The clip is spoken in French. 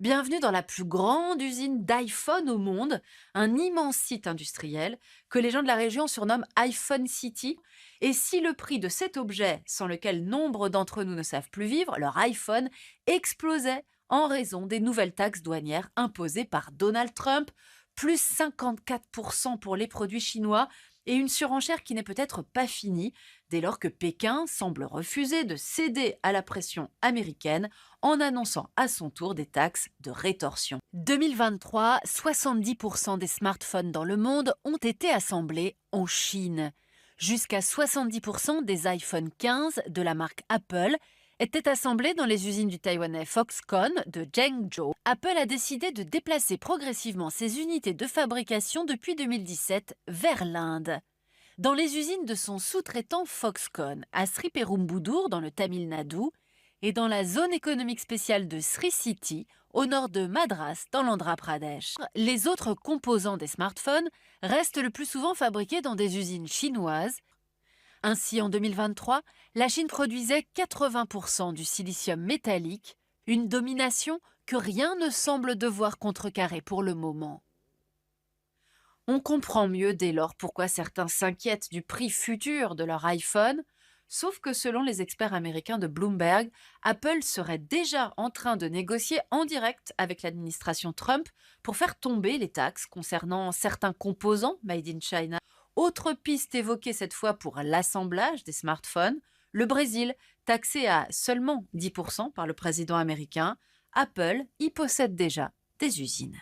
Bienvenue dans la plus grande usine d'iPhone au monde, un immense site industriel que les gens de la région surnomment iPhone City. Et si le prix de cet objet, sans lequel nombre d'entre nous ne savent plus vivre, leur iPhone, explosait en raison des nouvelles taxes douanières imposées par Donald Trump, plus 54% pour les produits chinois, et une surenchère qui n'est peut-être pas finie, dès lors que Pékin semble refuser de céder à la pression américaine en annonçant à son tour des taxes de rétorsion. 2023, 70% des smartphones dans le monde ont été assemblés en Chine. Jusqu'à 70% des iPhone 15 de la marque Apple étaient assemblés dans les usines du Taïwanais Foxconn de Zhengzhou. Apple a décidé de déplacer progressivement ses unités de fabrication depuis 2017 vers l'Inde. Dans les usines de son sous-traitant Foxconn, à Sriperumbudur dans le Tamil Nadu, et dans la zone économique spéciale de Sri City, au nord de Madras, dans l'Andhra Pradesh. Les autres composants des smartphones restent le plus souvent fabriqués dans des usines chinoises. Ainsi, en 2023, la Chine produisait 80% du silicium métallique, une domination que rien ne semble devoir contrecarrer pour le moment. On comprend mieux dès lors pourquoi certains s'inquiètent du prix futur de leur iPhone, sauf que selon les experts américains de Bloomberg, Apple serait déjà en train de négocier en direct avec l'administration Trump pour faire tomber les taxes concernant certains composants made in China. Autre piste évoquée cette fois pour l'assemblage des smartphones, le Brésil, taxé à seulement 10% par le président américain, Apple y possède déjà des usines.